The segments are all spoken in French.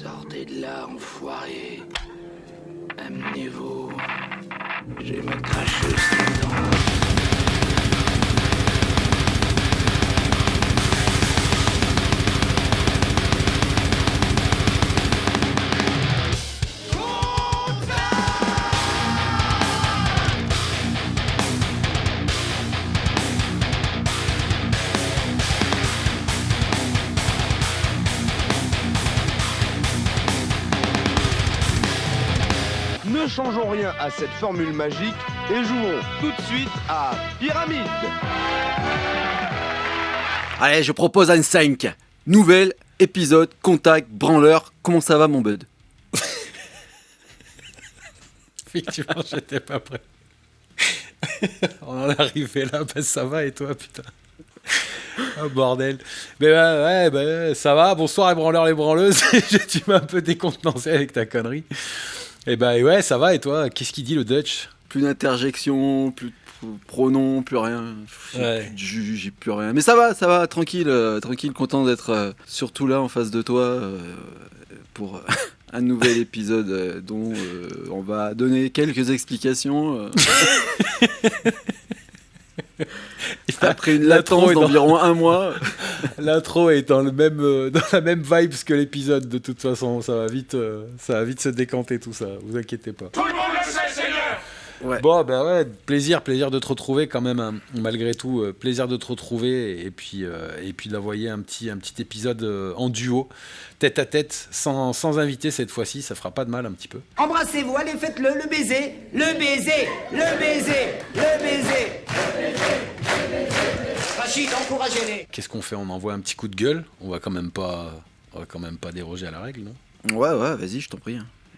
Sortez de là, enfoiré. Amenez-vous. J'ai ma cracheuse dedans. Ne changeons rien à cette formule magique et jouons tout de suite à Pyramide. Allez, je propose un 5. Nouvel épisode, contact, branleur. Comment ça va, mon bud? Effectivement, j'étais pas prêt. On en est arrivé là, bah ça va et toi, putain. Oh bordel. Mais ouais, ça va. Bonsoir les branleurs, les branleuses. Tu m'as un peu décontenancé avec ta connerie. Et bah ouais, ça va et toi? Qu'est-ce qu'il dit le Dutch? Plus d'interjection, plus de pronoms, plus rien. Ouais. Plus de juge, j'ai plus rien. Mais ça va, tranquille, content d'être surtout là en face de toi pour un nouvel épisode dont on va donner quelques explications. Après une latence d'environ un mois. L'intro est dans la même vibe que l'épisode, de toute façon. Ça va vite se décanter tout ça, vous inquiétez pas. Tout le monde le sait, Seigneur. Ouais. Bon, ben ouais, plaisir de te retrouver quand même, hein, malgré tout. Plaisir de te retrouver et puis d'envoyer un petit épisode en duo, tête à tête, sans invité cette fois-ci. Ça fera pas de mal un petit peu. Embrassez-vous, allez, faites-le, le baiser, le baiser, le baiser, le baiser. Rachid, encouragez-les. Qu'est-ce qu'on fait? On envoie un petit coup de gueule. On va quand même pas déroger à la règle, non? Ouais, vas-y, je t'en prie.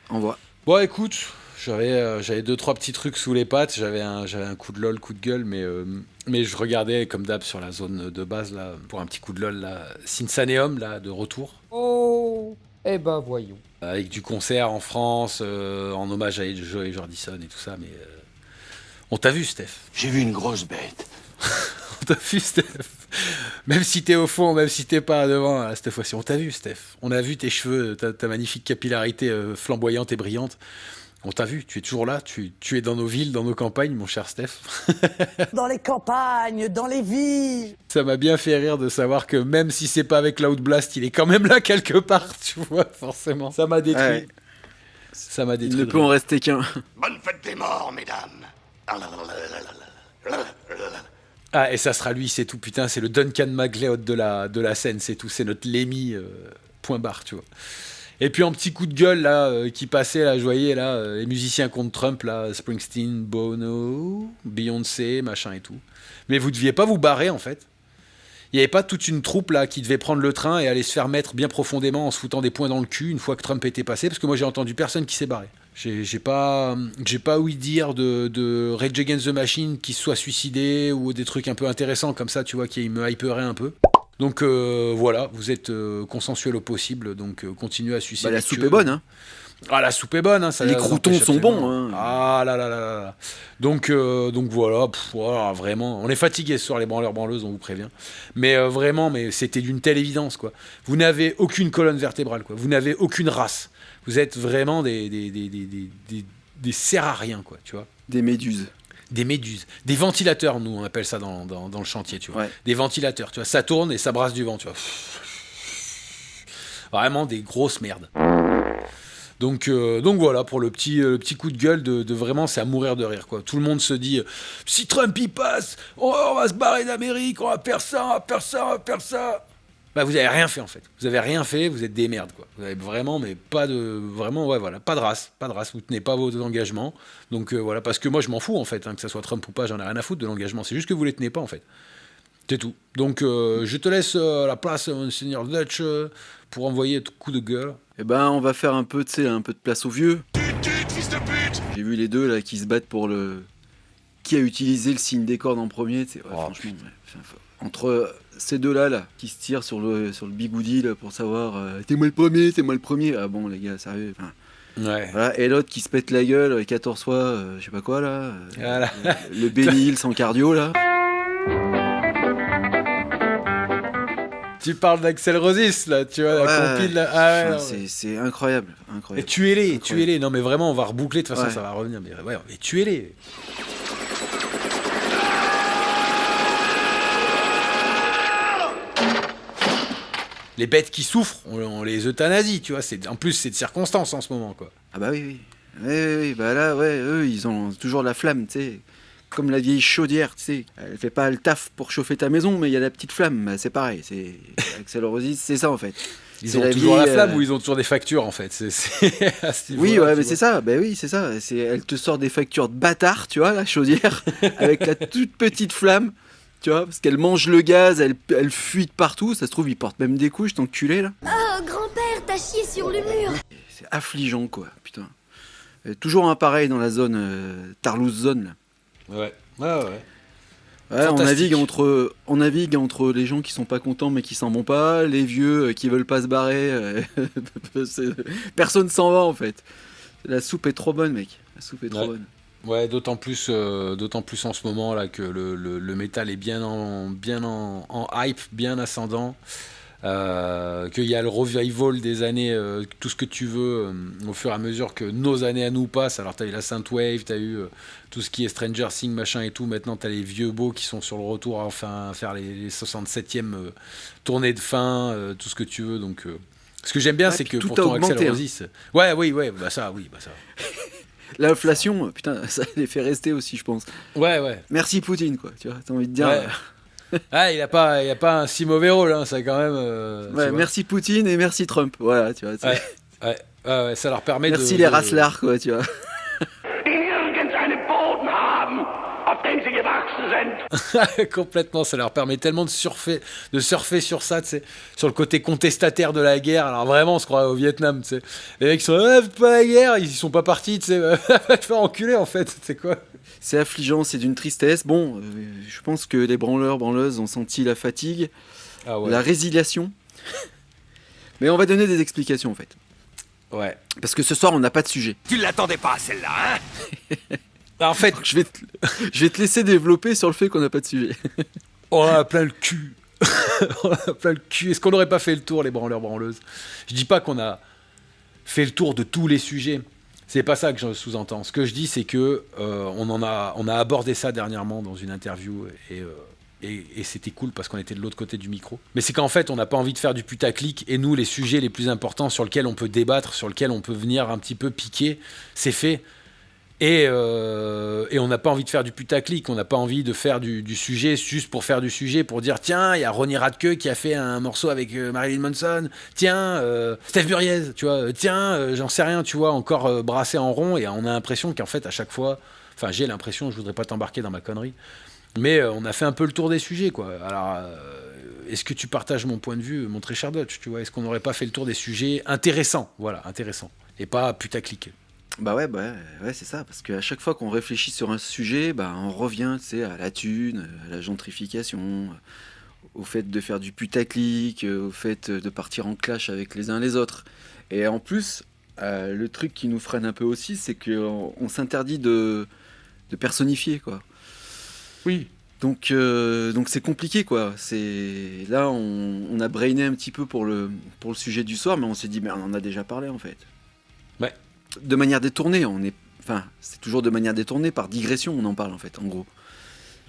Envoie. Bon, écoute, j'avais 2-3 petits trucs sous les pattes. J'avais un coup de lol, coup de gueule, mais je regardais comme d'hab sur la zone de base là pour un petit coup de lol là. Synsaneum là de retour. Oh, eh ben voyons. Avec du concert en France, en hommage à Joey Jordison et tout ça, mais on t'a vu, Steph. J'ai vu une grosse bête. On t'a vu, Steph. Même si t'es au fond, même si t'es pas devant, là, cette fois-ci, on t'a vu, Steph. On a vu tes cheveux, ta magnifique capillarité flamboyante et brillante. On t'a vu, tu es toujours là, tu es dans nos villes, dans nos campagnes, mon cher Steph. Dans les campagnes, dans les villes. Ça m'a bien fait rire de savoir que même si c'est pas avec Loud Blast, il est quand même là quelque part, tu vois, forcément. Ça m'a détruit. Ouais. Ça m'a détruit. Il ne peut en rester qu'un. Bonne fête des morts, mesdames. Ah, et ça sera lui, c'est tout, putain, c'est le Duncan MacLeod de la scène, c'est tout, c'est notre Lemmy, point barre, tu vois. Et puis un petit coup de gueule, là, qui passait, là, je voyais, là, les musiciens contre Trump, là, Springsteen, Bono, Beyoncé, machin et tout. Mais vous deviez pas vous barrer, en fait. Il y avait pas toute une troupe, là, qui devait prendre le train et aller se faire mettre bien profondément en se foutant des poings dans le cul une fois que Trump était passé, parce que moi, j'ai entendu personne qui s'est barré. J'ai pas ouï dire de Rage Against the Machine qui se soit suicidé ou des trucs un peu intéressants comme ça, tu vois, qui me hyperaient un peu. Donc voilà, vous êtes consensuel au possible, donc continuez à suicider. La soupe est bonne, hein. Ah, la soupe est bonne, hein. Ça, les croutons sont bons, hein. Ah là. Donc voilà, voilà, vraiment. On est fatigués ce soir, les branleurs branleuses, on vous prévient. Mais vraiment, mais c'était d'une telle évidence, quoi. Vous n'avez aucune colonne vertébrale, quoi. Vous n'avez aucune race. Vous êtes vraiment des serres à rien, quoi, tu vois. Des méduses. Des méduses. Des ventilateurs, nous, on appelle ça dans le chantier, tu vois. Ouais. Des ventilateurs, tu vois. Ça tourne et ça brasse du vent, tu vois. Vraiment des grosses merdes. Donc voilà, pour le petit coup de gueule de vraiment, c'est à mourir de rire, quoi. Tout le monde se dit, si Trump y passe, on va se barrer d'Amérique, on va faire ça. Bah, vous avez rien fait, en fait. Vous avez rien fait, vous êtes des merdes, quoi. Vous avez vraiment, mais pas de race. Vous tenez pas vos engagements. Donc voilà, parce que moi, je m'en fous, en fait, hein, que ça soit Trump ou pas, j'en ai rien à foutre de l'engagement. C'est juste que vous les tenez pas, en fait. C'est tout. Donc je te laisse la place, Seigneur Dutch, pour envoyer ton coup de gueule. Eh ben, on va faire un peu de place aux vieux. J'ai vu les deux là qui se battent pour le. Qui a utilisé le signe des cordes en premier, tu sais. Ouais, franchement, ouais. Entre ces deux-là qui se tirent sur le bigoudi là, pour savoir t'es moi le premier. Ah bon, les gars, sérieux. Enfin, ouais. Voilà. Et l'autre qui se pète la gueule 14 fois, je sais pas quoi là. Voilà. Le Benny Hill sans cardio là. Tu parles d'Axel Rossis, là, tu vois, la compile. Là. Ah, ouais, enfin, non, c'est incroyable. mais tuez-les. Non, mais vraiment, on va reboucler, de toute façon, ça va revenir. Mais tuez-les. Les bêtes qui souffrent, on les euthanasie, tu vois. En plus, c'est de circonstance en ce moment, quoi. Ah bah oui. Oui, bah là, ouais, eux, ils ont toujours la flamme, tu sais. Comme la vieille chaudière, tu sais. Elle fait pas le taf pour chauffer ta maison, mais il y a la petite flamme. Bah, c'est pareil. Axel Rossis, c'est ça, en fait. Ils ont toujours la flamme ou ils ont toujours des factures, en fait. Oui, ouais, mais c'est ça. Bah oui, c'est ça. Elle te sort des factures de bâtard, tu vois, la chaudière, avec la toute petite flamme. Tu vois, parce qu'elle mange le gaz, elle fuit de partout. Ça se trouve, ils portent même des couches, ton culé, là. Oh, grand-père, t'as chié sur le mur. C'est affligeant, quoi, putain. Toujours un pareil dans la zone, Tarlouse zone, là. Ouais. Ouais, on navigue entre les gens qui sont pas contents mais qui s'en vont pas, les vieux qui veulent pas se barrer. Personne s'en va, en fait. La soupe est trop bonne, mec. La soupe est trop bonne. Ouais, d'autant plus en ce moment là que le métal est bien en hype, bien ascendant. Qu'il y a le revival des années, tout ce que tu veux, au fur et à mesure que nos années à nous passent. Alors, tu as eu la Synthwave, tu as eu tout ce qui est Stranger Things, machin et tout. Maintenant, tu as les vieux beaux qui sont sur le retour à enfin faire les 67e tournées de fin, tout ce que tu veux. Donc, ce que j'aime bien, c'est que pour ton Axel Rossis. Oui, bah ça. L'inflation, putain, ça les fait rester aussi, je pense. Ouais. Merci Poutine, quoi. Tu vois, t'as envie de dire. Ouais. Il a pas un si mauvais rôle, hein, ça quand même. Merci Poutine et merci Trump. Voilà, tu vois. Ouais, ça leur permet merci les racelards, quoi, tu vois. Complètement, ça leur permet tellement de surfer sur ça, tu sais, sur le côté contestataire de la guerre. Alors vraiment, on se croit au Vietnam, tu sais. Les mecs sont faites pas la guerre, ils y sont pas partis, tu sais. Va te faire enculer, en fait, c'est quoi. C'est affligeant, c'est d'une tristesse. Bon, je pense que les branleuses ont senti la fatigue, la résiliation. Mais on va donner des explications, en fait. Ouais. Parce que ce soir, on n'a pas de sujet. Tu l'attendais pas, celle-là, hein? En fait, je vais te laisser développer sur le fait qu'on n'a pas de sujet. On a plein le cul. Est-ce qu'on n'aurait pas fait le tour, les branleuses? Je dis pas qu'on a fait le tour de tous les sujets. C'est pas ça que je sous-entends. Ce que je dis, c'est que on a abordé ça dernièrement dans une interview et c'était cool parce qu'on était de l'autre côté du micro. Mais c'est qu'en fait, on n'a pas envie de faire du putaclic et nous, les sujets les plus importants sur lesquels on peut débattre, sur lesquels on peut venir un petit peu piquer, c'est fait. Et on n'a pas envie de faire du putaclic, on n'a pas envie de faire du sujet juste pour faire du sujet, pour dire tiens, il y a Ronnie Radke qui a fait un morceau avec Marilyn Manson, tiens, Steph Buriez, tu vois, tiens, j'en sais rien, tu vois, encore brassé en rond, et on a l'impression qu'en fait, à chaque fois, enfin, j'ai l'impression, je voudrais pas t'embarquer dans ma connerie, mais on a fait un peu le tour des sujets, quoi. Alors, est-ce que tu partages mon point de vue, mon très cher Dutch, tu vois, est-ce qu'on n'aurait pas fait le tour des sujets intéressants, voilà, intéressants, et pas putaclic? Bah ouais, c'est ça, parce qu'à chaque fois qu'on réfléchit sur un sujet, bah on revient, tu sais, à la thune, à la gentrification, au fait de faire du putaclic, au fait de partir en clash avec les uns les autres. Et en plus, le truc qui nous freine un peu aussi, c'est qu'on s'interdit de personnifier, quoi. Oui. Donc c'est compliqué, quoi. Là, on a brainé un petit peu pour le sujet du soir, mais on s'est dit, mais on en a déjà parlé, en fait. Ouais. De manière détournée, c'est toujours de manière détournée, par digression, on en parle, en fait, en gros.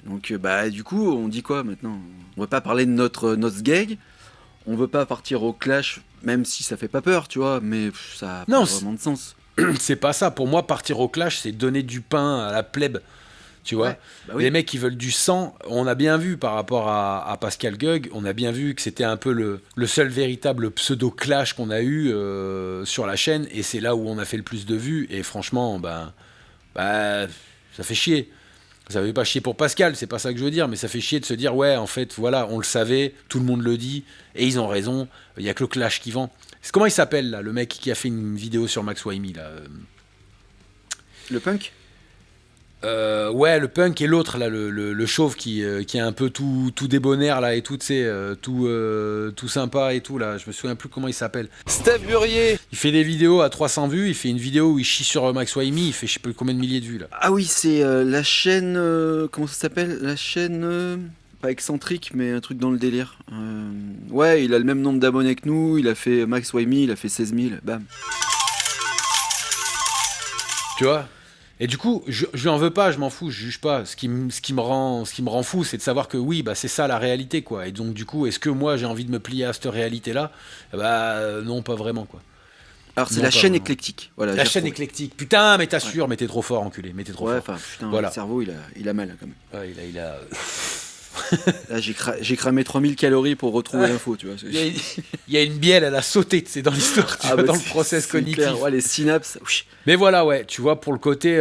Donc, du coup, on dit quoi, maintenant? On veut pas parler de notre gag, on veut pas partir au clash, même si ça fait pas peur, tu vois, mais ça a pas vraiment de sens. C'est pas ça. Pour moi, partir au clash, c'est donner du pain à la plèbe. Tu vois, oui. Les mecs qui veulent du sang, on a bien vu par rapport à Pascal Gueug, on a bien vu que c'était un peu le seul véritable pseudo-clash qu'on a eu sur la chaîne, et c'est là où on a fait le plus de vues, et franchement, ça fait chier. Ça fait pas chier pour Pascal, c'est pas ça que je veux dire, mais ça fait chier de se dire, ouais, en fait, voilà, on le savait, tout le monde le dit, et ils ont raison, il y a que le clash qui vend. Comment il s'appelle, là, le mec qui a fait une vidéo sur Max Waimi, là Le punk? Ouais, le punk, et l'autre là, le chauve qui est un peu tout débonnaire là et tout, tu sais, tout sympa et tout là. Je me souviens plus comment il s'appelle. Steph Buriez. Il fait des vidéos à 300 vues. Il fait une vidéo où il chie sur Max Waimi. Il fait je sais plus combien de milliers de vues là. Ah oui, c'est la chaîne. Comment ça s'appelle? La chaîne. Pas excentrique, mais un truc dans le délire. Ouais, il a le même nombre d'abonnés que nous, il a fait Max Waimi, il a fait 16 000, bam. Tu vois. Et du coup, je lui en veux pas, je m'en fous, je juge pas. Ce qui me rend fou, c'est de savoir que oui, bah c'est ça la réalité, quoi. Et donc du coup, est-ce que moi j'ai envie de me plier à cette réalité-là ? Bah non, pas vraiment, quoi. Alors c'est Non, la pas chaîne vraiment. éclectique. Voilà, La j'ai chaîne retrouvé. éclectique. Putain, mais t'assures, mais t'es trop fort, enculé, mais t'es trop Ouais, fort. enfin, putain, Voilà. le cerveau, il a mal quand même. Ouais, il a... Là, j'ai cramé 3000 calories pour retrouver l'info, tu vois. Il y a une bielle, elle a sauté, c'est dans l'histoire, tu vois, dans le process cognitif. Clair, ouais, les synapses. Mais voilà, ouais, tu vois, pour le côté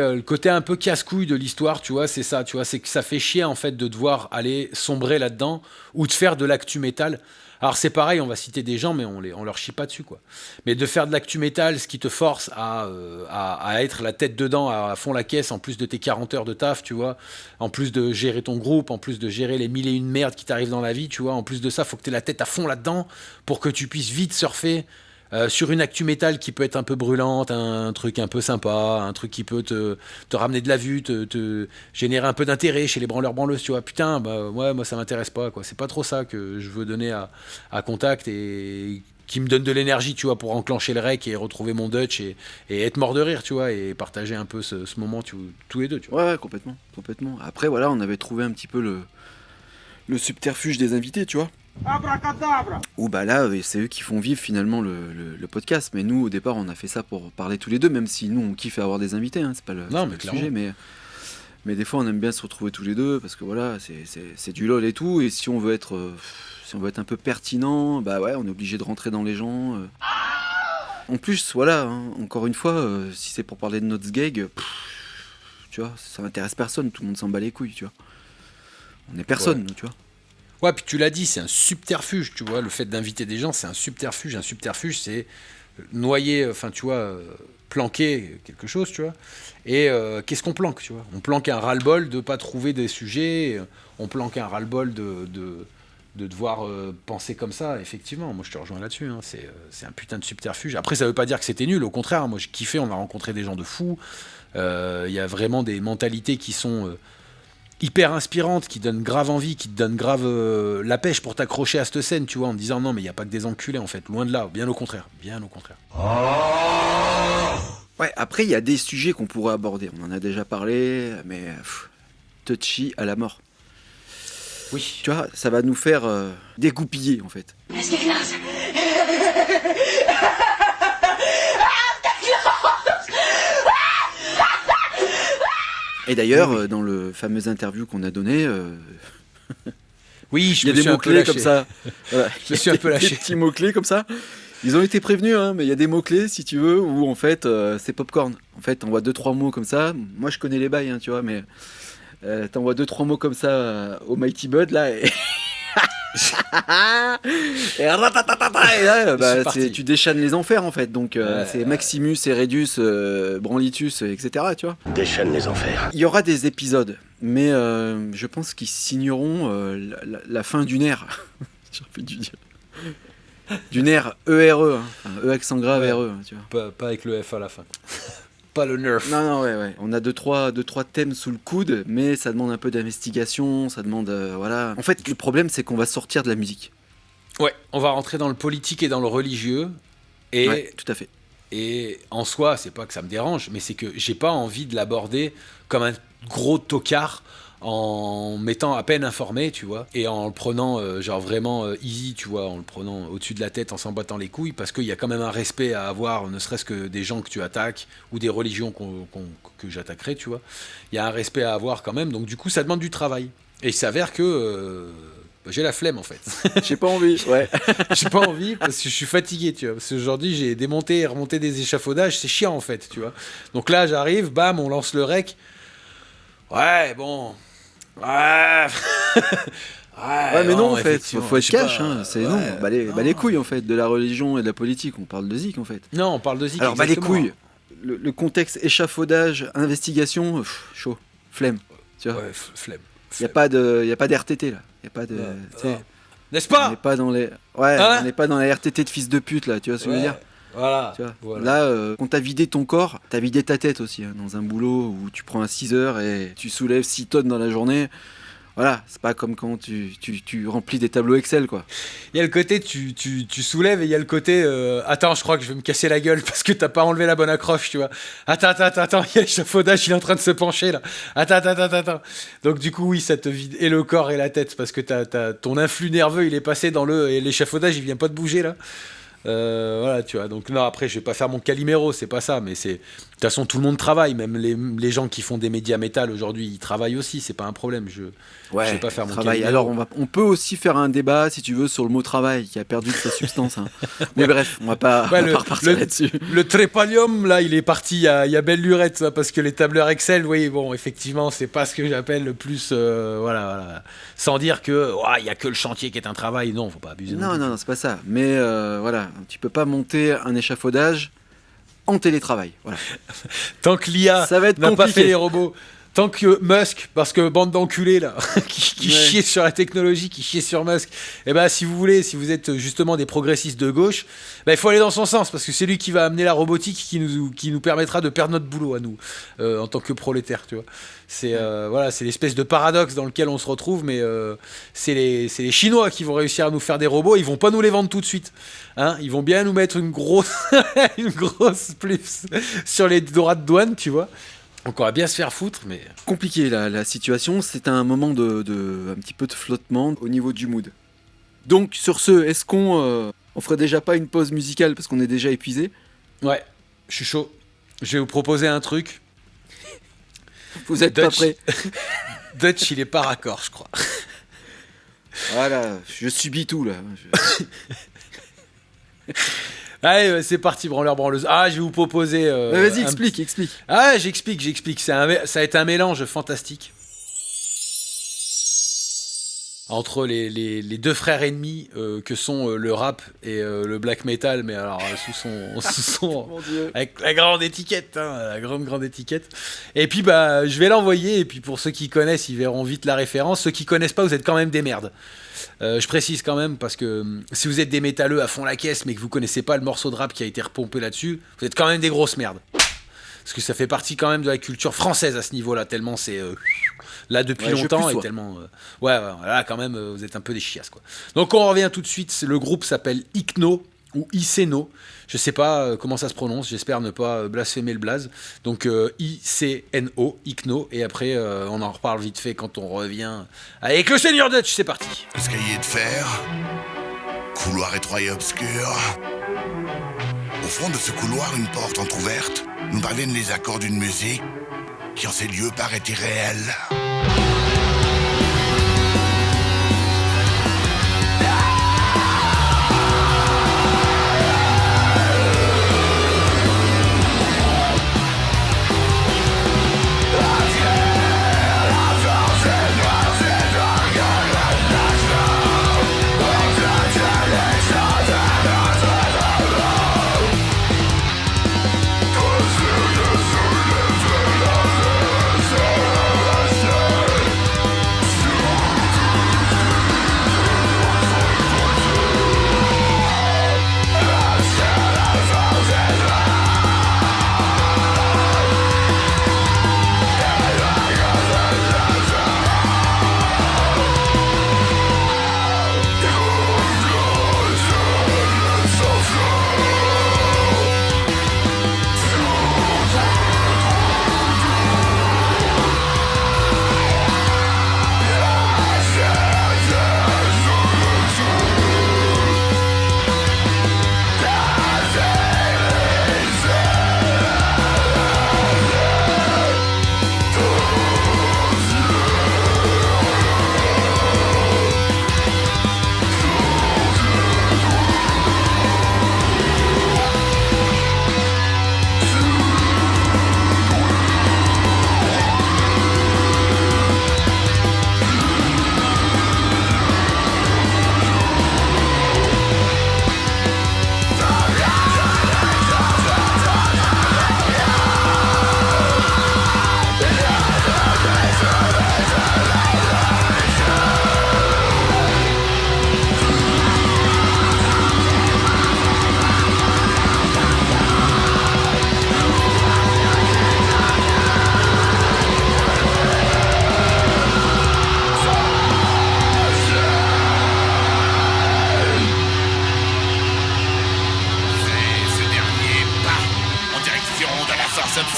un peu casse-couille de l'histoire, tu vois, c'est ça, tu vois, c'est que ça fait chier en fait de devoir aller sombrer là-dedans ou de faire de l'actu métal. Alors c'est pareil, on va citer des gens, mais on leur chie pas dessus, quoi. Mais de faire de l'actu métal, ce qui te force à être la tête dedans, à fond la caisse, en plus de tes 40 heures de taf, tu vois, en plus de gérer ton groupe, en plus de gérer les 1001 merdes qui t'arrivent dans la vie, tu vois, en plus de ça, faut que tu aies la tête à fond là-dedans pour que tu puisses vite surfer sur une actu métal qui peut être un peu brûlante, un truc un peu sympa, un truc qui peut te ramener de la vue, te générer un peu d'intérêt chez les branleurs-branleuses, tu vois. Putain, bah ouais, moi ça m'intéresse pas, quoi. C'est pas trop ça que je veux donner à Contact et qui me donne de l'énergie, tu vois, pour enclencher le rec et retrouver mon Dutch et être mort de rire, tu vois, et partager un peu ce moment tous les deux, tu vois. Ouais, complètement. Après, voilà, on avait trouvé un petit peu le subterfuge des invités, tu vois. Ou bah là, c'est eux qui font vivre finalement le podcast. Mais nous, au départ, on a fait ça pour parler tous les deux, même si nous, on kiffe avoir des invités, hein, c'est pas le sujet. Mais des fois, on aime bien se retrouver tous les deux parce que voilà, c'est du lol et tout. Et si on veut être un peu pertinent, bah ouais, on est obligé de rentrer dans les gens. En plus, voilà, hein, encore une fois, si c'est pour parler de notre gag, tu vois, ça m'intéresse personne. Tout le monde s'en bat les couilles, tu vois. On est personne, nous, tu vois. Ouais, puis tu l'as dit, c'est un subterfuge, tu vois. Le fait d'inviter des gens, c'est un subterfuge. Un subterfuge, c'est noyer, enfin, tu vois, planquer quelque chose, tu vois. Et qu'est-ce qu'on planque, tu vois ? On planque un ras-le-bol de pas trouver des sujets. On planque un ras-le-bol de devoir penser comme ça. Effectivement, moi, je te rejoins là-dessus. Hein. C'est un putain de subterfuge. Après, ça veut pas dire que c'était nul. Au contraire, moi, j'ai kiffé. On a rencontré des gens de fous. Il y a vraiment des mentalités qui sont... hyper inspirante, qui donne grave envie, qui te donne grave la pêche pour t'accrocher à cette scène, tu vois, en te disant non mais il n'y a pas que des enculés en fait, loin de là, bien au contraire. Ouais, après il y a des sujets qu'on pourrait aborder, on en a déjà parlé, mais touchy à la mort. Oui. Tu vois, ça va nous faire dégoupiller en fait. Et d'ailleurs, dans le fameux interview qu'on a donné, oui, il y a des mots-clés comme ça. Voilà. Je me suis un peu lâché. Des petits mots-clés comme ça. Ils ont été prévenus, hein, mais il y a des mots-clés, si tu veux, où en fait, c'est popcorn. En fait, t'envoies 2-3 mots comme ça. Moi, je connais les bails, hein, tu vois, mais t'envoies 2-3 mots comme ça au Mighty Bud, là, et... et là, bah, tu déchaînes les enfers, en fait. Donc, c'est Maximus, Eredus, Branlitus, etc., tu vois. Déchaîne les enfers. Il y aura des épisodes, mais je pense qu'ils signeront la fin d'une ère. J'ai envie de dire. D'une ère ERE, hein. Enfin, E accent grave RE, hein, tu vois. Pas avec le F à la fin. Pas le nerf. Non, ouais. On a deux, trois thèmes sous le coude, mais ça demande un peu d'investigation, ça demande... voilà. En fait, le problème, c'est qu'on va sortir de la musique. Ouais, on va rentrer dans le politique et dans le religieux. Et, ouais, tout à fait. Et en soi, c'est pas que ça me dérange, mais c'est que j'ai pas envie de l'aborder comme un gros tocard en m'étant à peine informé, tu vois, et en le prenant genre vraiment easy, tu vois, en le prenant au-dessus de la tête, en s'en battant les couilles, parce qu'il y a quand même un respect à avoir, ne serait-ce que des gens que tu attaques, ou des religions que j'attaquerai, tu vois. Il y a un respect à avoir quand même, donc du coup, ça demande du travail. Et il s'avère que... j'ai la flemme en fait. J'ai pas envie, ouais. J'ai pas envie parce que je suis fatigué, tu vois. Parce qu'aujourd'hui, j'ai démonté et remonté des échafaudages, c'est chiant en fait, tu vois. Donc là, j'arrive, bam, on lance le rec. Ouais, bon. Ouais. Ouais, mais non, en fait, faut être cash, pas, hein. C'est non, bah les couilles en fait, de la religion et de la politique. On parle de zik en fait. Non, on parle de zik. Alors, bah les couilles. Le contexte échafaudage, investigation, chaud, flemme. Tu vois. Ouais, flemme. Il y a pas d'RTT là. Il y a pas de. N'est-ce pas ? On n'est pas dans les. Ouais, on n'est pas dans la RTT de fils de pute là. Tu vois ce que je veux dire ? Voilà. Tu vois. Là, quand t'as vidé ton corps, t'as vidé ta tête aussi. Hein, dans un boulot où tu prends à 6 heures et tu soulèves 6 tonnes dans la journée. Voilà, c'est pas comme quand tu remplis des tableaux Excel, quoi. Il y a le côté tu soulèves et il y a le côté attends, je crois que je vais me casser la gueule parce que t'as pas enlevé la bonne accroche, tu vois. Attends, il y a l'échafaudage, il est en train de se pencher là. Attends. Donc du coup oui, ça te vide et le corps et la tête parce que t'as ton influx nerveux, il est passé dans et l'échafaudage, il vient pas de bouger là. Voilà, tu vois. Donc non, après, je vais pas faire mon Calimero, c'est pas ça, mais c'est de toute façon tout le monde travaille, même les gens qui font des médias métal aujourd'hui, ils travaillent aussi, c'est pas un problème. Je vais pas faire mon travail. Calimero. Alors on peut aussi faire un débat, si tu veux, sur le mot travail qui a perdu de sa substance. Hein. Mais bref, on va pas repartir là-dessus. Le trépalium, là, il est parti. Il y a belle lurette, ça, parce que les tableurs Excel, oui, bon, effectivement, c'est pas ce que j'appelle le plus, voilà. Sans dire que il y a que le chantier qui est un travail. Non, faut pas abuser. Non, c'est pas ça. Mais voilà, tu peux pas monter un échafaudage en télétravail. Voilà. Tant que l'IA n'a pas fait les robots. Tant que Musk, parce que bande d'enculés là, qui chiait sur la technologie, qui chiait sur Musk, et ben si vous êtes justement des progressistes de gauche, il faut aller dans son sens, parce que c'est lui qui va amener la robotique qui nous permettra de perdre notre boulot à nous, en tant que prolétaires, tu vois. C'est c'est l'espèce de paradoxe dans lequel on se retrouve, mais c'est les Chinois qui vont réussir à nous faire des robots, ils vont pas nous les vendre tout de suite. Hein, ils vont bien nous mettre une grosse plus sur les droits de douane, tu vois. Donc on va bien se faire foutre, mais... Compliqué la situation, c'est un moment un petit peu de flottement au niveau du mood. Donc sur ce, est-ce qu'on ferait déjà pas une pause musicale parce qu'on est déjà épuisé ? Ouais, je suis chaud. Je vais vous proposer un truc. Vous êtes pas prêts ? Dutch, il est pas raccord, je crois. Voilà, je subis tout là. Allez, c'est parti, branleur-branleuse. Ah, je vais vous proposer... vas-y, explique. Ah, j'explique. Ça a été un mélange fantastique. Entre les deux frères ennemis que sont le rap et le black metal, mais alors sous son avec la grande étiquette, la grande étiquette. Et puis je vais l'envoyer, et puis pour ceux qui connaissent, ils verront vite la référence. Ceux qui connaissent pas, vous êtes quand même des merdes. Je précise quand même, parce que si vous êtes des métalleux à fond la caisse, mais que vous connaissez pas le morceau de rap qui a été repompé là-dessus, vous êtes quand même des grosses merdes. Parce que ça fait partie quand même de la culture française à ce niveau-là, tellement c'est là depuis longtemps et tellement... là quand même, vous êtes un peu des chiasses, quoi. Donc on revient tout de suite, le groupe s'appelle Icno, ou Iceno, je sais pas comment ça se prononce, j'espère ne pas blasphémer le blaze. Donc Icno, Icno, et après on en reparle vite fait quand on revient avec le Seigneur Dutch, c'est parti. Escalier de fer, couloir étroit et obscur. Au fond de ce couloir, une porte entr'ouverte nous parviennent les accords d'une musique qui en ces lieux paraît irréelle.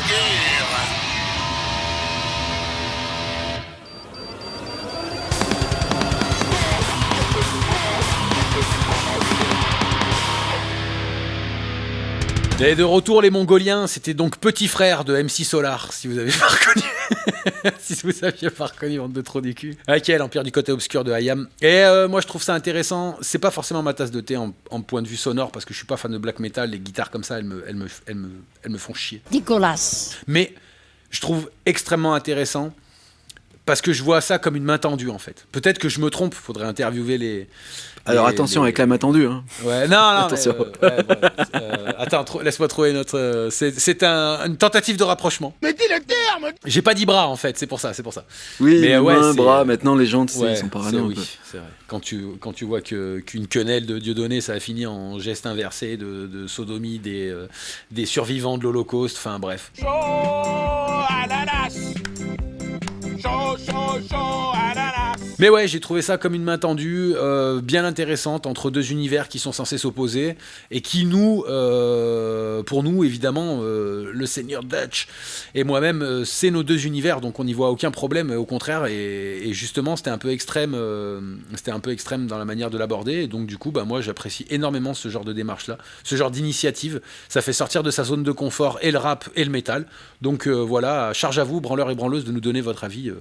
obscur. Et de retour, les Mongoliens, c'était donc petit frère de MC Solar, si vous avez pas reconnu. Si vous aviez pas reconnu, honte de trop du cul. Ok, l'Empire du côté obscur de Hayam. Et moi, je trouve ça intéressant. C'est pas forcément ma tasse de thé en point de vue sonore, parce que je suis pas fan de black metal. Les guitares comme ça, elles me font chier. Nicolas. Mais je trouve extrêmement intéressant, parce que je vois ça comme une main tendue, en fait. Peut-être que je me trompe, faudrait interviewer les... Alors attention avec la main tendue. Hein. Ouais, non, Attention. Attends, laisse-moi trouver notre... c'est une tentative de rapprochement. Mais dis le terme. J'ai pas dit bras, en fait, c'est pour ça. Oui, Mais ouais, main, c'est- bras, maintenant les gens, tu sais, Ouais, ils sont parano. oui, c'est vrai. Quand tu vois qu'une quenelle de Dieudonné, ça a fini en geste inversé de sodomie des survivants de l'Holocauste, enfin bref. Chaud à l'ananas. Chaud à l'ananas. Mais ouais, j'ai trouvé ça comme une main tendue, bien intéressante, entre deux univers qui sont censés s'opposer, et qui pour nous, évidemment, le Seigneur Dutch et moi-même, c'est nos deux univers, donc on n'y voit aucun problème, au contraire, et justement, c'était un peu extrême dans la manière de l'aborder, et donc du coup, bah, moi, j'apprécie énormément ce genre de démarche-là, ce genre d'initiative, ça fait sortir de sa zone de confort et le rap et le métal, donc voilà, charge à vous, branleurs et branleuses, de nous donner votre avis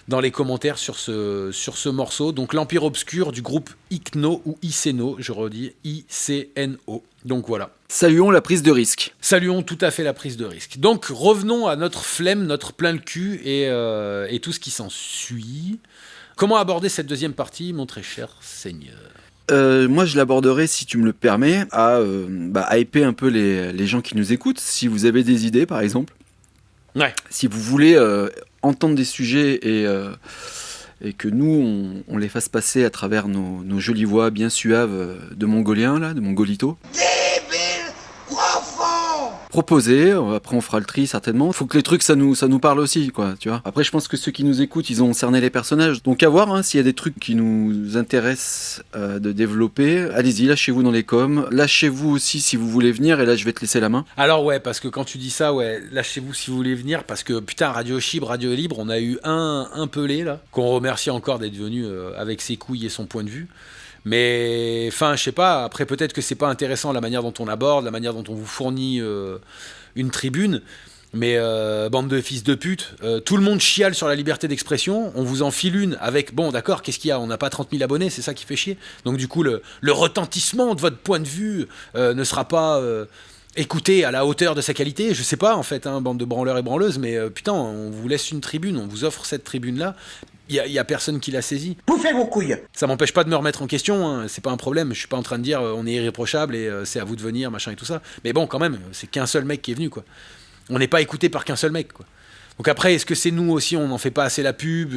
dans les commentaires sur ce morceau. Donc l'Empire Obscur du groupe Icno ou Iceno, je redis ICNO. Donc voilà. Saluons la prise de risque. Saluons tout à fait la prise de risque. Donc revenons à notre flemme, notre plein le cul et tout ce qui s'ensuit. Comment aborder cette deuxième partie, mon très cher Seigneur ? Moi, je l'aborderai, si tu me le permets, à hyper un peu les gens qui nous écoutent. Si vous avez des idées, par exemple. Ouais. Si vous voulez entendre des sujets et que nous, on les fasse passer à travers nos jolies voix bien suaves de mongoliens, là, de mongolito. Proposez, après on fera le tri certainement. Faut que les trucs ça nous parle aussi, quoi, tu vois. Après je pense que ceux qui nous écoutent, ils ont cerné les personnages. Donc à voir, hein, s'il y a des trucs qui nous intéressent de développer, allez-y, lâchez-vous dans les coms. Lâchez-vous aussi si vous voulez venir, et là je vais te laisser la main. Alors ouais, parce que quand tu dis ça, ouais, lâchez-vous si vous voulez venir, parce que putain, Radio Chibre, Radio Libre, on a eu un pelé là, qu'on remercie encore d'être venu avec ses couilles et son point de vue. Mais, enfin, je sais pas, après peut-être que c'est pas intéressant la manière dont on aborde, la manière dont on vous fournit une tribune, mais bande de fils de pute, tout le monde chiale sur la liberté d'expression, on vous en file une avec, bon d'accord, qu'est-ce qu'il y a, on n'a pas 30 000 abonnés, c'est ça qui fait chier, donc du coup le retentissement de votre point de vue ne sera pas... écoutez à la hauteur de sa qualité, je sais pas en fait, hein, bande de branleurs et branleuses, mais putain, on vous laisse une tribune, on vous offre cette tribune-là, il y a personne qui l'a saisi. Bouffez vos couilles. Ça m'empêche pas de me remettre en question, hein, c'est pas un problème, je suis pas en train de dire on est irréprochable et c'est à vous de venir, machin et tout ça, mais bon quand même, c'est qu'un seul mec qui est venu, quoi. On n'est pas écouté par qu'un seul mec, quoi. Donc après, est-ce que c'est nous aussi, on n'en fait pas assez la pub,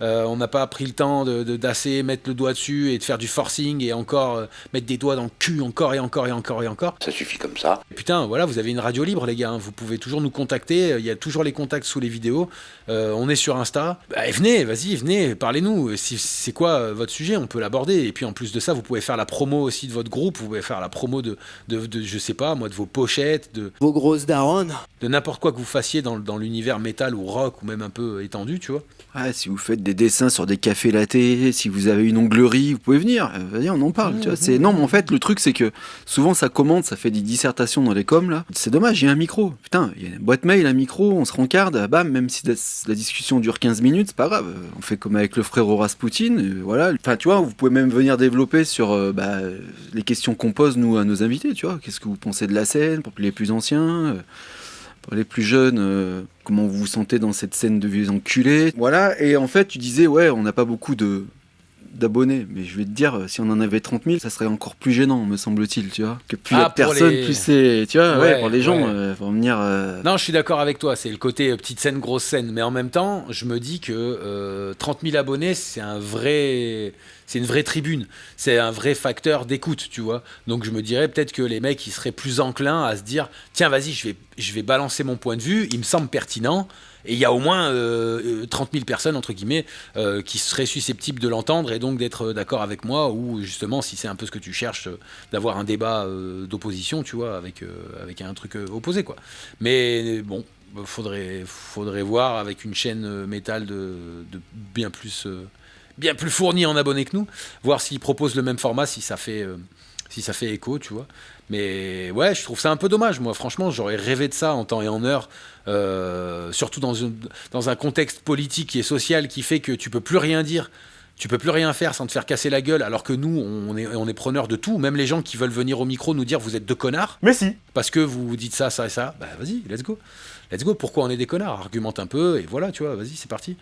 on n'a pas pris le temps d'assez mettre le doigt dessus et de faire du forcing et encore mettre des doigts dans le cul encore et encore et encore et encore. Ça suffit comme ça. Et putain, voilà, vous avez une radio libre, les gars, hein, vous pouvez toujours nous contacter, il y a toujours les contacts sous les vidéos, on est sur Insta. Bah, venez, parlez-nous, c'est quoi votre sujet, on peut l'aborder. Et puis en plus de ça, vous pouvez faire la promo aussi de votre groupe, vous pouvez faire la promo de je sais pas, moi, de vos pochettes, de Vos grosses daronnes. de n'importe quoi que vous fassiez dans l'univers métal ou rock ou même un peu étendu, tu vois. Ouais, si vous faites des dessins sur des cafés lattés, si vous avez une onglerie, vous pouvez venir. Vas-y, on en parle. Tu vois, non, mais en fait, le truc, c'est que souvent, ça commande, ça fait des dissertations dans les coms, là. C'est dommage, il y a un micro. Putain, il y a une boîte mail, un micro, on se rencarde, bam, même si la discussion dure 15 minutes, c'est pas grave. On fait comme avec le frérot Rasputin, voilà. Enfin, tu vois, vous pouvez même venir développer sur les questions qu'on pose, nous, à nos invités, tu vois. Qu'est-ce que vous pensez de la scène, pour les plus anciens pour les plus jeunes, comment vous vous sentez dans cette scène de vieux enculés. Voilà, et en fait, tu disais, ouais, on n'a pas beaucoup d'abonnés, mais je vais te dire, si on en avait 30 000, ça serait encore plus gênant, me semble-t-il, tu vois. Que plus il y a de personnes, plus c'est... Tu vois, ouais, pour les gens, pour venir... Non, je suis d'accord avec toi, c'est le côté petite scène, grosse scène, mais en même temps, je me dis que 30 000 abonnés, c'est un vrai c'est une vraie tribune, c'est un vrai facteur d'écoute, tu vois. Donc je me dirais peut-être que les mecs, ils seraient plus enclins à se dire, tiens, vas-y, je vais balancer mon point de vue, il me semble pertinent, et il y a au moins 30 000 personnes, entre guillemets, qui seraient susceptibles de l'entendre et donc d'être d'accord avec moi, ou justement, si c'est un peu ce que tu cherches, d'avoir un débat d'opposition, tu vois, avec un truc opposé, quoi. Mais bon, faudrait voir avec une chaîne métal de bien plus fournie en abonnés que nous, voir s'ils proposent le même format, si ça fait écho, tu vois. Mais ouais, je trouve ça un peu dommage. Moi, franchement, j'aurais rêvé de ça en temps et en heure, surtout dans un contexte politique et social qui fait que tu peux plus rien dire, tu peux plus rien faire sans te faire casser la gueule, alors que nous, on est preneurs de tout. Même les gens qui veulent venir au micro nous dire vous êtes deux connards. Mais si. Parce que vous dites ça, ça et ça. Bah vas-y, let's go. Let's go. Pourquoi on est des connards ? Argumente un peu et voilà, tu vois. Vas-y, c'est parti.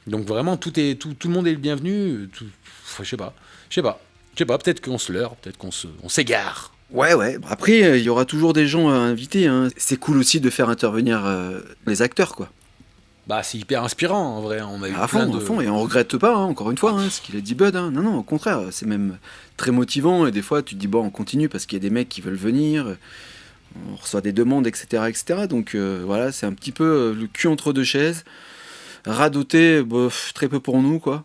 Donc vraiment, tout le monde est le bienvenu. Je sais pas. Peut-être qu'on se leurre, peut-être qu'on s'égare. Ouais. Après, il y aura toujours des gens à inviter. Hein. C'est cool aussi de faire intervenir les acteurs, quoi. Bah, c'est hyper inspirant, en vrai. On a eu à fond, et on regrette pas, hein, encore une fois, ce qu'il a dit Bud. Hein. Non, au contraire, c'est même très motivant. Et des fois, tu te dis, bon, on continue parce qu'il y a des mecs qui veulent venir. On reçoit des demandes, etc. Donc voilà, c'est un petit peu le cul entre deux chaises. Radoter, très peu pour nous, quoi.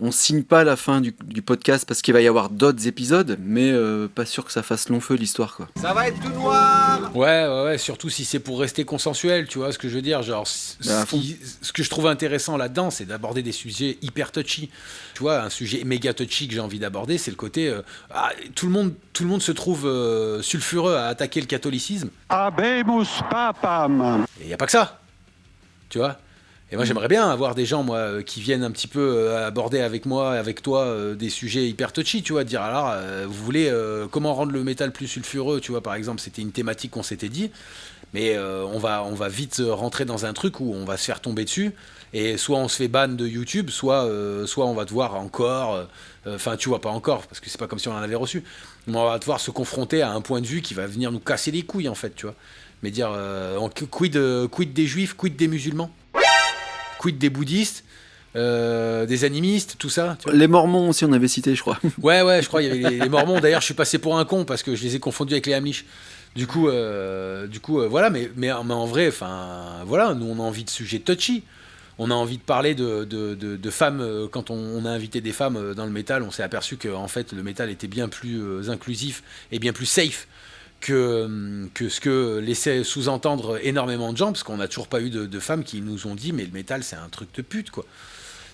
On signe pas la fin du podcast parce qu'il va y avoir d'autres épisodes, mais pas sûr que ça fasse long feu l'histoire, quoi. Ça va être tout noir. Ouais, surtout si c'est pour rester consensuel, tu vois ce que je veux dire. Genre, ce que je trouve intéressant là-dedans, c'est d'aborder des sujets hyper touchy. Tu vois, un sujet méga touchy que j'ai envie d'aborder, c'est le côté tout le monde se trouve sulfureux à attaquer le catholicisme. Habemus papam. Et y a pas que ça, tu vois. Et moi, j'aimerais bien avoir des gens, qui viennent un petit peu aborder avec moi, avec toi, des sujets hyper touchy, tu vois, dire alors, vous voulez comment rendre le métal plus sulfureux, tu vois, par exemple, c'était une thématique qu'on s'était dit, mais on va vite rentrer dans un truc où on va se faire tomber dessus, et soit on se fait ban de YouTube, soit on va devoir encore, enfin, tu vois, pas encore, parce que c'est pas comme si on en avait reçu, mais on va devoir se confronter à un point de vue qui va venir nous casser les couilles, en fait, tu vois, mais dire, quid des juifs, quid des musulmans ? Quid des bouddhistes, des animistes, tout ça. Tu vois. Les mormons aussi, on avait cité, je crois. Ouais, je crois, il y avait les mormons. D'ailleurs, je suis passé pour un con parce que je les ai confondus avec les Amish. Du coup, voilà, mais en vrai, enfin, voilà, nous, on a envie de sujets touchy. On a envie de parler de femmes. Quand on a invité des femmes dans le métal, on s'est aperçu que, en fait, le métal était bien plus inclusif et bien plus safe que ce que laissaient sous-entendre énormément de gens, parce qu'on n'a toujours pas eu de femmes qui nous ont dit mais le métal c'est un truc de pute, quoi.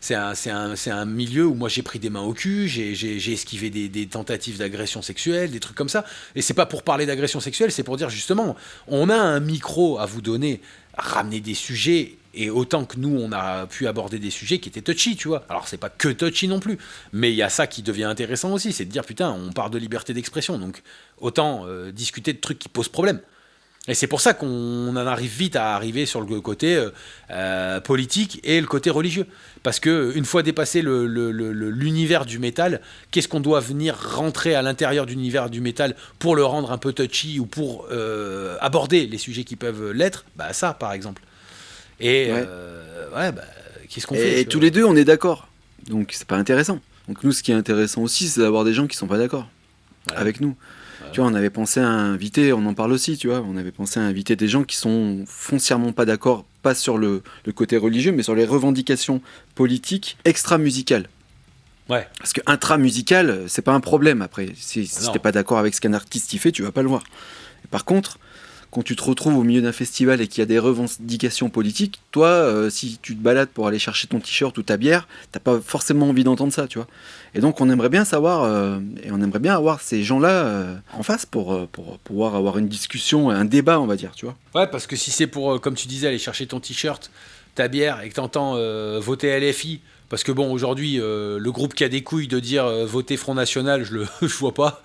C'est un milieu où moi j'ai pris des mains au cul, j'ai esquivé des tentatives d'agression sexuelle, des trucs comme ça, et c'est pas pour parler d'agression sexuelle, c'est pour dire justement on a un micro à vous donner, ramener des sujets. Et autant que nous, on a pu aborder des sujets qui étaient touchy, tu vois. Alors, c'est pas que touchy non plus, mais il y a ça qui devient intéressant aussi, c'est de dire, putain, on parle de liberté d'expression, donc autant discuter de trucs qui posent problème. Et c'est pour ça qu'on en arrive vite à arriver sur le côté politique et le côté religieux. Parce qu'une fois dépassé l'univers du métal, qu'est-ce qu'on doit venir rentrer à l'intérieur de l'univers du métal pour le rendre un peu touchy ou pour aborder les sujets qui peuvent l'être ? Bah ça, par exemple. Et qu'est-ce qu'on fait ? Et tous les deux, on est d'accord. Donc c'est pas intéressant. Donc nous, ce qui est intéressant aussi, c'est d'avoir des gens qui sont pas d'accord avec nous. Ouais. Tu vois, on avait pensé à inviter, on en parle aussi, tu vois, on avait pensé à inviter des gens qui sont foncièrement pas d'accord, pas sur le côté religieux, mais sur les revendications politiques extra-musicales. Ouais. Parce que intra-musical, c'est pas un problème après. Si t'es pas d'accord avec ce qu'un artiste y fait, tu vas pas le voir. Et par contre, quand tu te retrouves au milieu d'un festival et qu'il y a des revendications politiques, toi, si tu te balades pour aller chercher ton t-shirt ou ta bière, t'as pas forcément envie d'entendre ça, tu vois. Et donc on aimerait bien savoir, et on aimerait bien avoir ces gens-là en face pour pouvoir avoir une discussion, un débat, on va dire, tu vois. Ouais, parce que si c'est pour, comme tu disais, aller chercher ton t-shirt, ta bière, et que t'entends voter LFI, parce que bon, aujourd'hui, le groupe qui a des couilles de dire voter Front National, je vois pas.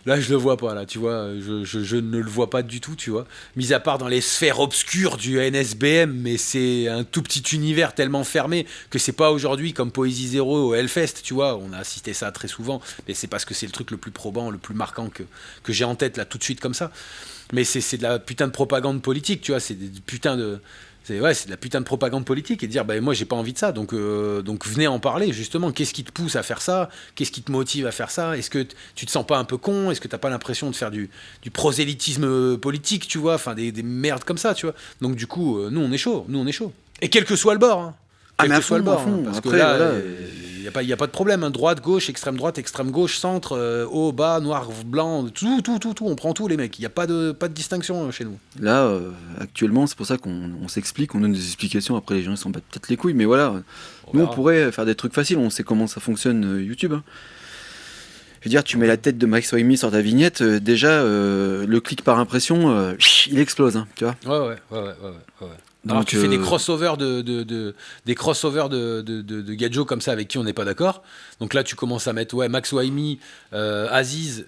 Là, je le vois pas, là, tu vois. Je ne le vois pas du tout, tu vois. Mis à part dans les sphères obscures du NSBM, mais c'est un tout petit univers tellement fermé que c'est pas aujourd'hui comme Poésie Zéro au Hellfest, tu vois. On a assisté ça très souvent, mais c'est parce que c'est le truc le plus probant, le plus marquant que j'ai en tête, là, tout de suite, comme ça. Mais c'est de la putain de propagande politique, tu vois. C'est des putains C'est de la putain de propagande politique et de dire moi j'ai pas envie de ça, donc venez en parler justement. Qu'est-ce qui te pousse à faire ça? Qu'est-ce qui te motive à faire ça? Est-ce que tu te sens pas un peu con? Est-ce que t'as pas l'impression de faire du prosélytisme politique, tu vois, enfin des merdes comme ça, tu vois? Donc du coup, nous on est chaud. Et quel que soit le bord, hein. Mais à fond, Parce après, que là, voilà. il y a pas de problème, hein. Droite, gauche, extrême gauche, centre, haut, bas, noir, blanc, tout, on prend tout les mecs. Il y a pas de distinction chez nous. Là, actuellement, c'est pour ça qu'on s'explique, on donne des explications. Après, les gens ils s'en battent peut-être les couilles, mais voilà. Nous, on pourrait faire des trucs faciles. On sait comment ça fonctionne YouTube. Hein. Je veux dire, tu mets la tête de Max Waimi sur ta vignette, déjà, le clic par impression, il explose, hein, tu vois. Ouais. Donc, alors tu fais des crossovers de gadgets comme ça avec qui on n'est pas d'accord. Donc là tu commences à mettre Max Waimi, Aziz,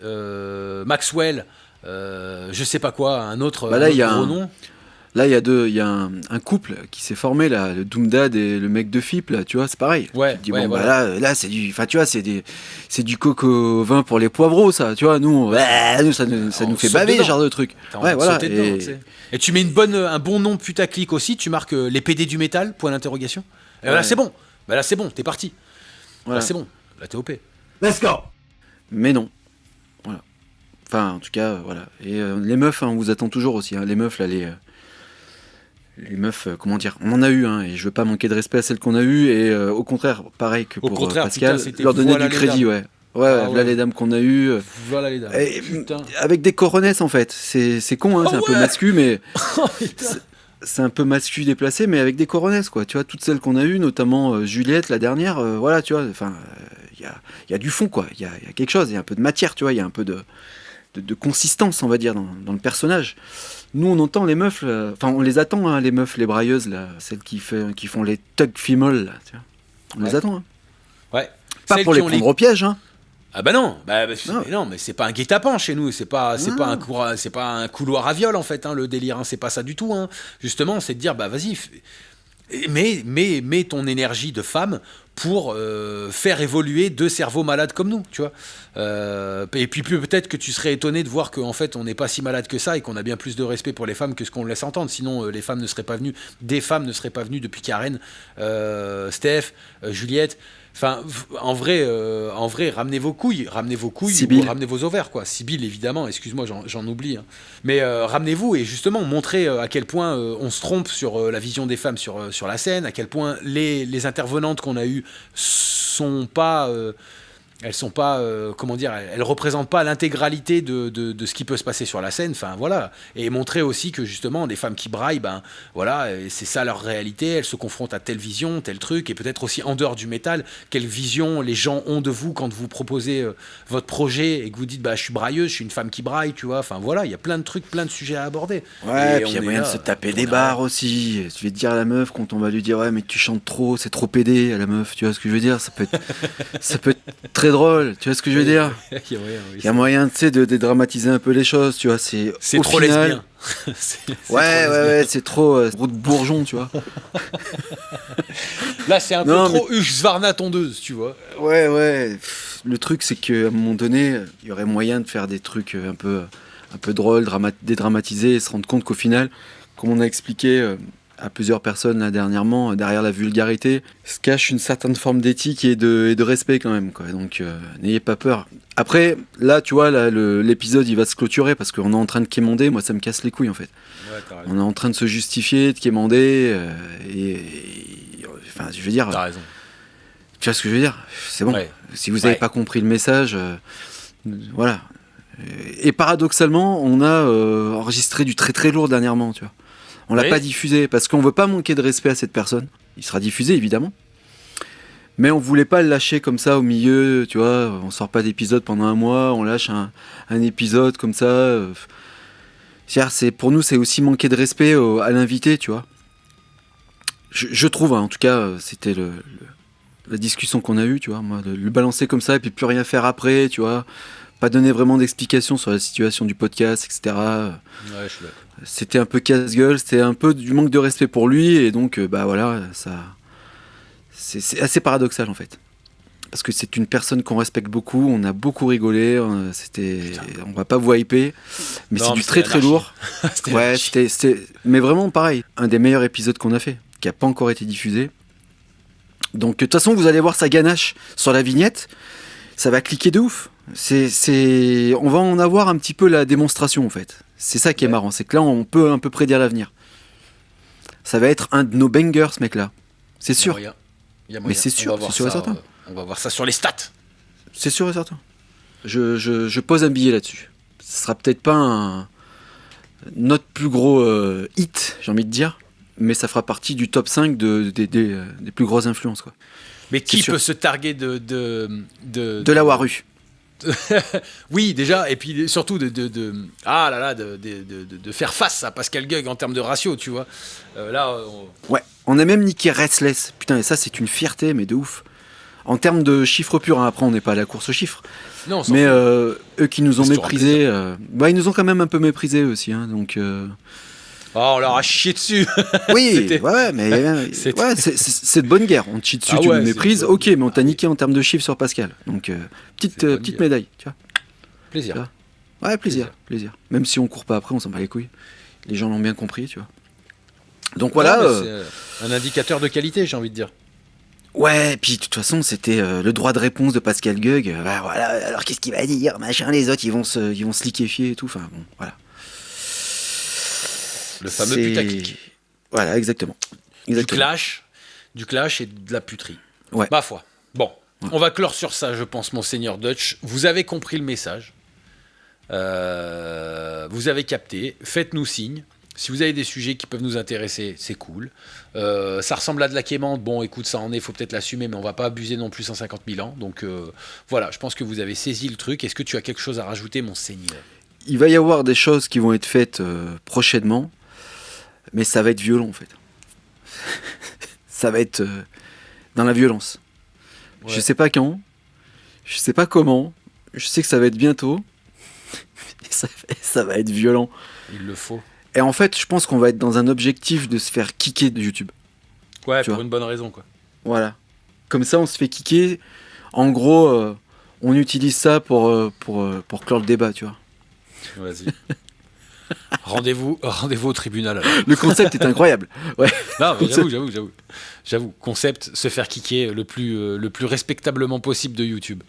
Maxwell, je sais pas quoi, un autre, là, gros nom. Là, il y a un couple qui s'est formé, là, le Doomdad et le mec de FIP, là, tu vois, c'est pareil. Ouais, tu dis, voilà. là, c'est du, enfin, tu vois, c'est du coq au vin pour les poivreaux, ça, tu vois, nous, ça nous fait baver, ce genre de truc. Voilà. Et tu mets un bon nom putaclic aussi, tu marques les PD du métal, point d'interrogation. Et là, c'est bon. Là, c'est bon, t'es parti. Voilà. Là, c'est bon. Là, t'es OP. Let's go. Mais non. Voilà. Enfin, en tout cas, voilà. Et les meufs, on vous attend toujours aussi, hein. Les meufs, là, les meufs, comment dire, on en a eu, hein, et je veux pas manquer de respect à celles qu'on a eues, et au contraire, pareil que pour Pascal, putain, leur donner voilà du crédit, voilà les dames qu'on a eues. Voilà les dames. Et, avec des coronesses, en fait. C'est con, hein, c'est un peu mascu, mais c'est un peu mascu déplacé, mais avec des coronesses, quoi. Tu vois, toutes celles qu'on a eues, notamment Juliette, la dernière, voilà, tu vois, enfin, il y a du fond, quoi. Il y a quelque chose, il y a un peu de matière, tu vois, il y a un peu de consistance, on va dire, dans le personnage. Nous, on entend les meufs, on les attend, hein, les meufs, les brailleuses, là, celles qui font les tug females, là, tu vois. On les attend, hein. Ouais. Pas pour les prendre au piège, hein. Ah bah non, non, mais c'est pas un guet-apens chez nous, c'est pas un couloir à viol en fait, hein, le délire, hein, c'est pas ça du tout, hein. Justement, c'est de dire vas-y, mets ton énergie de femme pour faire évoluer deux cerveaux malades comme nous, tu vois. Et puis peut-être que tu serais étonné de voir qu'en fait on n'est pas si malade que ça et qu'on a bien plus de respect pour les femmes que ce qu'on laisse entendre. Sinon des femmes ne seraient pas venues depuis Karen, Steph, Juliette. Enfin, en vrai, ramenez vos couilles ou ramenez vos ovaires, quoi. Sibylle, évidemment, excuse-moi, j'en oublie. Hein. Mais ramenez-vous et justement montrez à quel point on se trompe sur la vision des femmes sur la scène, à quel point les intervenantes qu'on a eues sont pas... elles sont pas, elles représentent pas l'intégralité de ce qui peut se passer sur la scène, enfin voilà, et montrer aussi que justement des femmes qui braillent, voilà, c'est ça leur réalité, elles se confrontent à telle vision, tel truc, et peut-être aussi en dehors du métal, quelle vision les gens ont de vous quand vous proposez votre projet et que vous dites je suis brailleuse, je suis une femme qui braille, tu vois, enfin voilà, il y a plein de trucs, plein de sujets à aborder. Ouais, et puis il y a moyen de se taper des barres aussi. Tu vas te dire à la meuf quand on va lui dire mais tu chantes trop, c'est trop pédé à la meuf, tu vois ce que je veux dire, ça peut être très drôle, tu vois ce que je veux dire. Il y a moyen, tu sais, de dédramatiser un peu les choses, tu vois. C'est trop final... lesbien. Ouais, c'est trop route bourgeon, tu vois. Là, c'est un peu trop Husqvarna tondeuse, tu vois. Ouais. Le truc, c'est qu'à un moment donné, il y aurait moyen de faire des trucs un peu drôles, dédramatiser et se rendre compte qu'au final, comme on a expliqué à plusieurs personnes là dernièrement, derrière la vulgarité se cache une certaine forme d'éthique et de respect quand même, quoi. Donc n'ayez pas peur. Après là tu vois l'épisode il va se clôturer parce qu'on est en train de quémander, moi ça me casse les couilles en fait. Ouais, on est en train de se justifier, de quémander enfin je veux dire, t'as raison. Tu vois ce que je veux dire, c'est bon, si vous n'avez pas compris le message, voilà. Et paradoxalement on a enregistré du très très lourd dernièrement, tu vois. On l'a pas diffusé parce qu'on veut pas manquer de respect à cette personne. Il sera diffusé évidemment, mais on voulait pas le lâcher comme ça au milieu, tu vois. On sort pas d'épisode pendant un mois, on lâche un épisode comme ça. C'est pour nous c'est aussi manquer de respect à l'invité, tu vois. Je trouve, hein, en tout cas, c'était la discussion qu'on a eue, tu vois. Moi, de le balancer comme ça et puis plus rien faire après, tu vois. Pas donner vraiment d'explications sur la situation du podcast, etc. Ouais, je suis d'accord. C'était un peu casse-gueule, c'était un peu du manque de respect pour lui, et donc voilà, ça, c'est assez paradoxal en fait. parce que c'est une personne qu'on respecte beaucoup. On a beaucoup rigolé. On va pas vous hyper, mais Non, c'est mais du très c'était très lourd. C'était Ouais, anarchie. mais vraiment pareil. Un des meilleurs épisodes qu'on a fait, qui a pas encore été diffusé. Donc de toute façon, vous allez voir sa ganache sur la vignette. Ça va cliquer de ouf. On va en avoir un petit peu la démonstration en fait. C'est ça qui est marrant, c'est que là on peut un peu prédire l'avenir. Ça va être un de nos bangers, ce mec-là. C'est sûr. Il y a moyen. Mais c'est On sûr, va voir c'est sûr et ça, certain. on va voir ça sur les stats. C'est sûr et certain. Je pose un billet là-dessus. Ce sera peut-être pas notre plus gros hit, j'ai envie de dire, mais ça fera partie du top 5 des plus grosses influences, quoi. Mais qui sûr. peut se targuer de l'avoir eu. Oui, déjà, et puis surtout de faire face à Pascal Gueug en termes de ratio, tu vois. Ouais, on a même niqué Restless. Putain, et ça, c'est une fierté, mais de ouf. En termes de chiffres purs, hein, après, on n'est pas à la course aux chiffres. Non, on s'en mais fout. eux qui nous ont C'est toujours un méprisés, ils nous ont quand même un peu méprisés eux aussi. Hein, donc, Oh, on leur a chié dessus. oui, C'était- mais C'était- ouais, c'est de bonne guerre. On te chie dessus, Ah tu ouais, nous c'est méprises. de bonne Ok, mais on t'a niqué en termes de chiffres sur Pascal. Donc, C'est de bonne petite guerre. médaille, tu vois. Plaisir. Ouais, plaisir. Même si on court pas après, on s'en bat les couilles. Les gens l'ont bien compris, tu vois. Donc voilà. Non, mais c'est un indicateur de qualité, j'ai envie de dire. Ouais, et puis de toute façon, c'était le droit de réponse de Pascal Gueug. Bah, voilà, alors qu'est-ce qu'il va dire, machin, les autres, ils vont se liquéfier et tout. Enfin, bon, voilà. Le fameux C'est- putaclic. Voilà, exactement. Du clash et de la puterie. Ouais. Ma foi. Bon, on va clore sur ça, je pense, monseigneur Dutch. Vous avez compris le message. Vous avez capté. Faites-nous signe. Si vous avez des sujets qui peuvent nous intéresser, c'est cool. Ça ressemble à de la quémande. Bon, écoute, ça en est, il faut peut-être l'assumer, mais on va pas abuser non plus 150 000 ans. Donc voilà, je pense que vous avez saisi le truc. Est-ce que tu as quelque chose à rajouter, monseigneur ? Il va y avoir des choses qui vont être faites prochainement, mais ça va être violent en fait. Ça va être dans la violence. Ouais. Je sais pas quand, je sais pas comment, je sais que ça va être bientôt. Ça va être violent. Il le faut. Et en fait, je pense qu'on va être dans un objectif de se faire kicker de YouTube. Ouais, Tu pour vois. une bonne raison, quoi. Voilà. Comme ça, on se fait kicker. En gros, on utilise ça pour clore le débat, tu vois. Vas-y. Rendez-vous au tribunal. Alors. Le concept est incroyable. Ouais. Non, mais j'avoue. Concept, se faire kicker le plus respectablement possible de YouTube.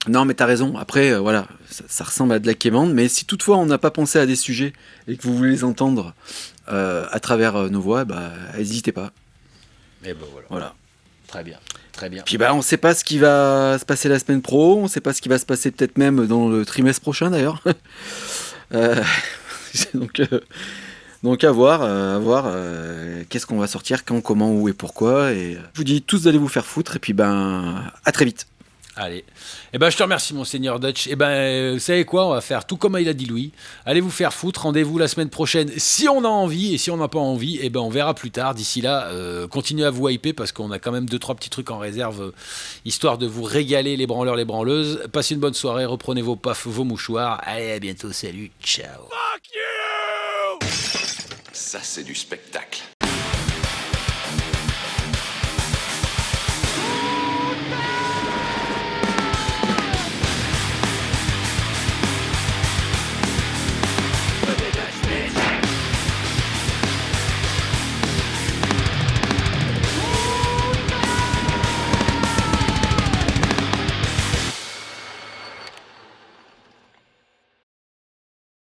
Non, mais t'as raison. Après, voilà, ça ressemble à de la quémande. Mais si toutefois on n'a pas pensé à des sujets et que vous voulez les entendre à travers nos voix, bah, n'hésitez pas. Et ben voilà. Voilà. Très bien. Très bien. Puis bah, on ne sait pas ce qui va se passer la semaine pro. On ne sait pas ce qui va se passer peut-être même dans le trimestre prochain d'ailleurs. Donc à voir, qu'est-ce qu'on va sortir, quand, comment, où et pourquoi. Et je vous dis tous d'aller vous faire foutre. Et puis ben, à très vite. Allez. Eh ben, je te remercie, monseigneur Dutch. Eh ben, vous savez quoi? On va faire tout comme il a dit Louis. Allez vous faire foutre. Rendez-vous la semaine prochaine si on a envie. Et si on n'a pas envie, eh ben, on verra plus tard. D'ici là, continuez à vous hyper parce qu'on a quand même 2-3 petits trucs en réserve histoire de vous régaler, les branleurs, les branleuses. Passez une bonne soirée. Reprenez vos pafs, vos mouchoirs. Allez, à bientôt. Salut. Ciao. Ça, c'est du spectacle.